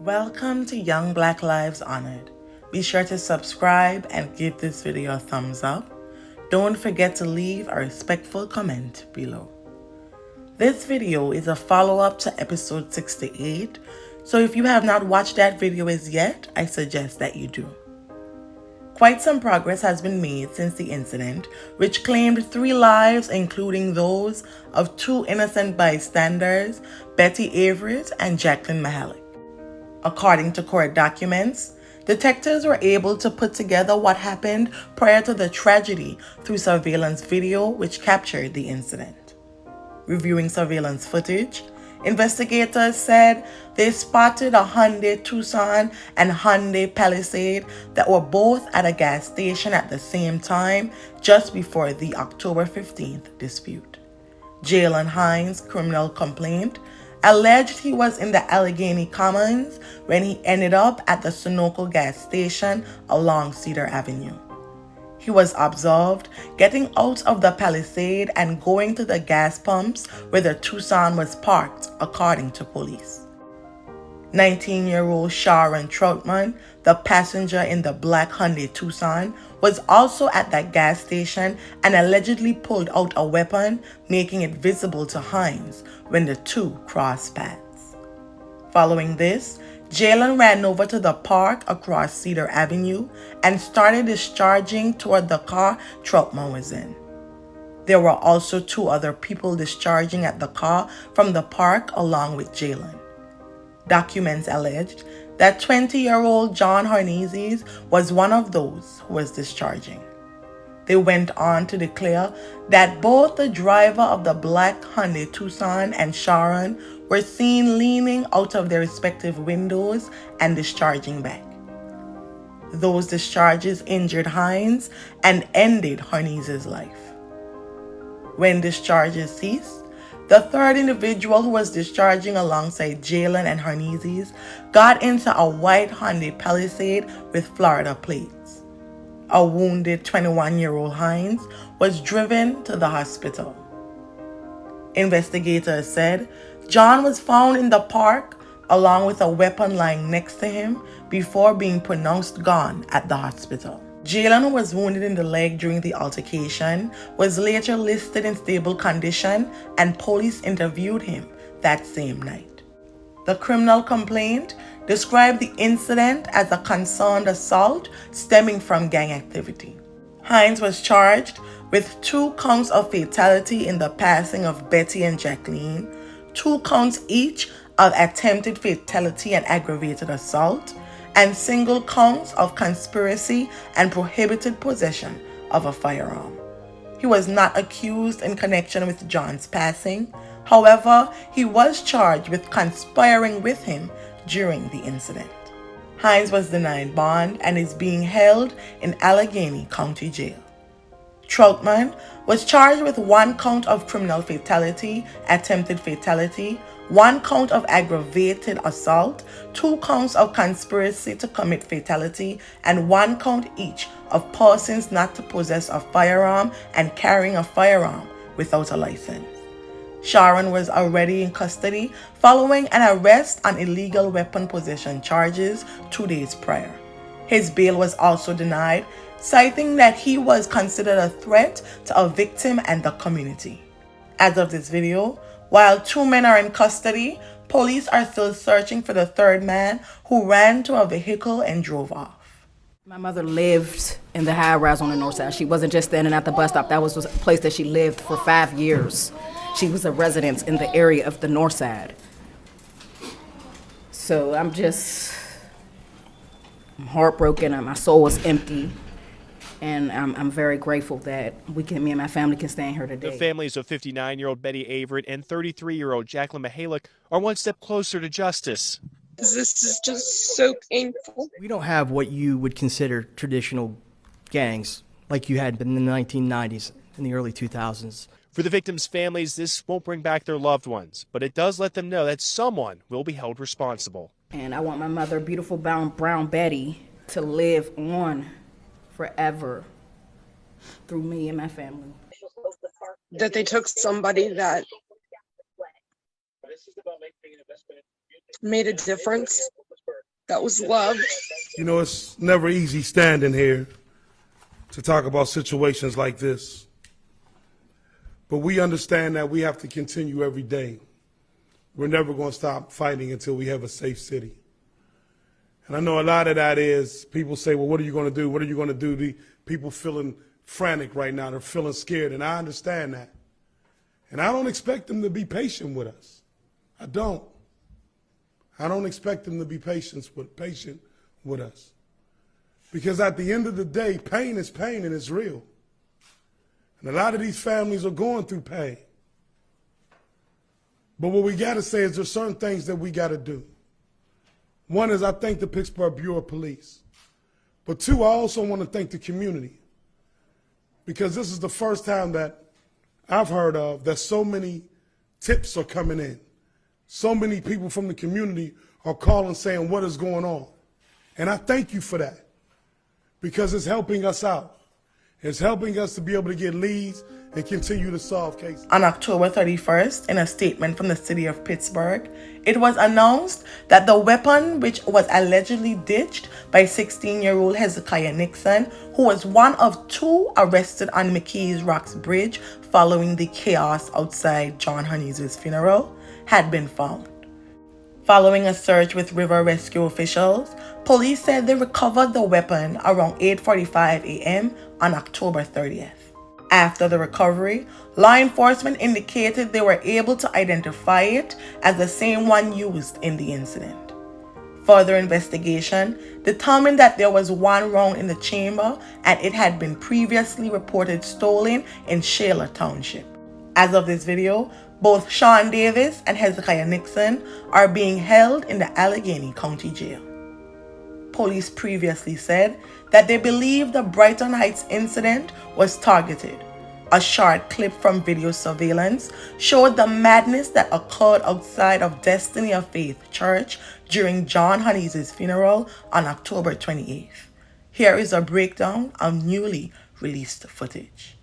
Welcome to Young Black Lives Honored. Be sure to subscribe and give this video a thumbs up. Don't forget to leave a respectful comment below. This video is a follow-up to episode 68, so if you have not watched that video as yet, I suggest that you do. Quite some progress has been made since the incident, which claimed 3 lives, including those of 2 innocent bystanders, Betty Averett and Jacqueline Mahalik. According to court documents, detectives were able to put together what happened prior to the tragedy through surveillance video which captured the incident. Reviewing surveillance footage, investigators said they spotted a Hyundai Tucson and Hyundai Palisade that were both at a gas station at the same time just before the October 15th dispute. Jalen Hines' criminal complaint alleged he was in the Allegheny Commons when he ended up at the Sunoco gas station along Cedar Avenue. He was observed getting out of the Palisade and going to the gas pumps where the Tucson was parked, according to police. 19-year-old Sharon Troutman, the passenger in the black Hyundai Tucson, was also at that gas station and allegedly pulled out a weapon, making it visible to Hines when the two crossed paths. Following this, Jalen ran over to the park across Cedar Avenue and started discharging toward the car Troutman was in. There were also 2 other people discharging at the car from the park along with Jalen. Documents alleged that 20-year-old John Hernezes was one of those who was discharging. They went on to declare that both the driver of the black Hyundai Tucson and Sharon were seen leaning out of their respective windows and discharging back. Those discharges injured Hines and ended Hernezes' life. When discharges ceased, the third individual who was discharging alongside Jalen and Hernezes got into a white Hyundai Palisade with Florida plates. A wounded 21-year-old Hines was driven to the hospital. Investigators said John was found in the park along with a weapon lying next to him before being pronounced gone at the hospital. Jalen, who was wounded in the leg during the altercation, was later listed in stable condition and police interviewed him that same night. The criminal complaint described the incident as a concerned assault stemming from gang activity. Hines was charged with 2 counts of fatality in the passing of Betty and Jacqueline, 2 counts each of attempted fatality and aggravated assault, and single counts of conspiracy and prohibited possession of a firearm. He was not accused in connection with John's passing. However, he was charged with conspiring with him during the incident. Hines was denied bond and is being held in Allegheny County Jail. Troutman was charged with 1 count of criminal fatality, attempted fatality, 1 count of aggravated assault, 2 counts of conspiracy to commit fatality, and 1 count each of persons not to possess a firearm and carrying a firearm without a license. Sharon was already in custody following an arrest on illegal weapon possession charges 2 days prior. His bail was also denied, citing that he was considered a threat to a victim and the community. As of this video, while 2 men are in custody, police are still searching for the 3rd man who ran to a vehicle and drove off. My mother lived in the high rise on the north side. She wasn't just standing at the bus stop. That was a place that she lived for 5 years. She was a resident in the area of the north side. So I'm heartbroken and my soul is empty. And I'm very grateful that me and my family can stand here today. The families of 59-year-old Betty Averett and 33-year-old Jacqueline Mahalik are one step closer to justice. This is just so painful. We don't have what you would consider traditional gangs like you had in the 1990s and the early 2000s. For the victims' families, this won't bring back their loved ones, but it does let them know that someone will be held responsible. And I want my mother, beautiful brown Betty, to live on forever through me and my family. That they took somebody that made a difference that was loved. You know, it's never easy standing here to talk about situations like this. But we understand that we have to continue every day. We're never going to stop fighting until we have a safe city. And I know a lot of that is people say, well, what are you going to do? What are you going to do? The people feeling frantic right now. They're feeling scared. And I understand that. And I don't expect them to be patient with us. I don't. I don't expect them to be patient with us. Because at the end of the day, pain is pain and it's real. And a lot of these families are going through pain. But what we got to say is there's certain things that we got to do. One is I thank the Pittsburgh Bureau of Police. But two, I also want to thank the community. Because this is the first time that I've heard of that so many tips are coming in. So many people from the community are calling saying what is going on. And I thank you for that. Because it's helping us out. It's helping us to be able to get leads and continue to solve cases. On October 31st, in a statement from the city of Pittsburgh, it was announced that the weapon, which was allegedly ditched by 16-year-old Hezekiah Nixon, who was one of two arrested on McKees Rocks Bridge following the chaos outside John Hernezes' funeral, had been found. Following a search with river rescue officials, police said they recovered the weapon around 8:45 a.m. on October 30th. After the recovery, law enforcement indicated they were able to identify it as the same one used in the incident. Further investigation determined that there was one round in the chamber and it had been previously reported stolen in Shaler Township. As of this video, both Sean Davis and Hezekiah Nixon are being held in the Allegheny County Jail. Police previously said that they believe the Brighton Heights incident was targeted. A short clip from video surveillance showed the madness that occurred outside of Destiny of Faith Church during John Hernezes' funeral on October 28th. Here is a breakdown of newly released footage.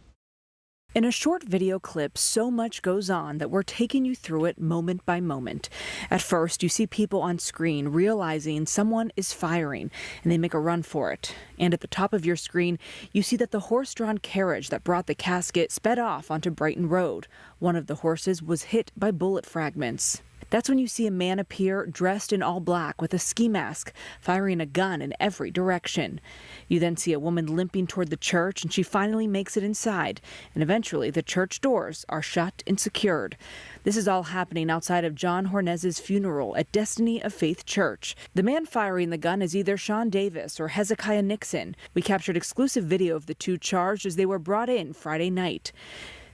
In a short video clip, so much goes on that we're taking you through it moment by moment. At first, you see people on screen realizing someone is firing, and they make a run for it. And at the top of your screen, you see that the horse-drawn carriage that brought the casket sped off onto Brighton Road. One of the horses was hit by bullet fragments. That's when you see a man appear dressed in all black with a ski mask, firing a gun in every direction. You then see a woman limping toward the church, and she finally makes it inside. And eventually, the church doors are shut and secured. This is all happening outside of John Hernezes' funeral at Destiny of Faith Church. The man firing the gun is either Sean Davis or Hezekiah Nixon. We captured exclusive video of the two charged as they were brought in Friday night.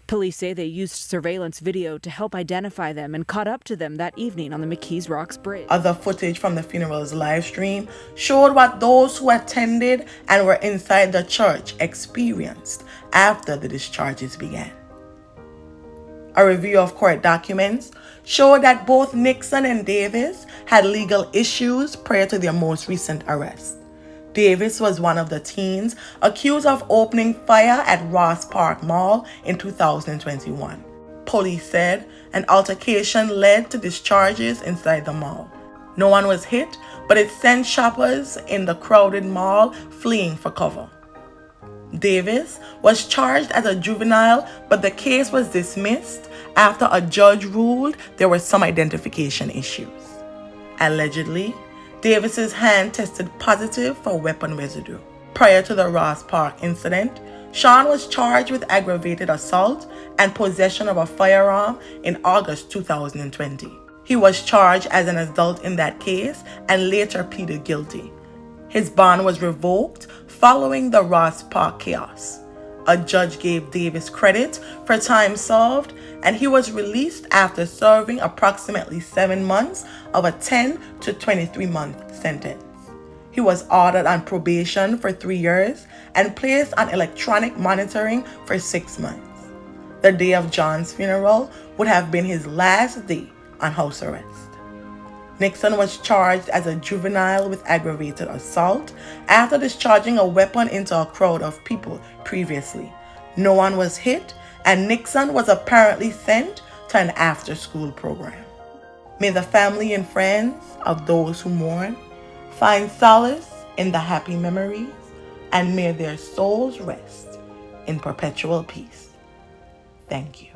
Police say they used surveillance video to help identify them and caught up to them that evening on the McKees Rocks Bridge. Other footage from the funeral's live stream showed what those who attended and were inside the church experienced after the discharges began. A review of court documents showed that both Nixon and Davis had legal issues prior to their most recent arrest. Davis was one of the teens accused of opening fire at Ross Park Mall in 2021. Police said an altercation led to discharges inside the mall. No one was hit, but it sent shoppers in the crowded mall fleeing for cover. Davis was charged as a juvenile, but the case was dismissed after a judge ruled there were some identification issues. Allegedly, Davis's hand tested positive for weapon residue. Prior to the Ross Park incident, Sean was charged with aggravated assault and possession of a firearm in August 2020. He was charged as an adult in that case and later pleaded guilty. His bond was revoked following the Ross Park chaos. A judge gave Davis credit for time served, and he was released after serving approximately 7 months of a 10 to 23-month sentence. He was ordered on probation for 3 years and placed on electronic monitoring for 6 months. The day of John's funeral would have been his last day on house arrest. Nixon was charged as a juvenile with aggravated assault after discharging a weapon into a crowd of people previously. No one was hit, and Nixon was apparently sent to an after-school program. May the family and friends of those who mourn find solace in the happy memories, and may their souls rest in perpetual peace. Thank you.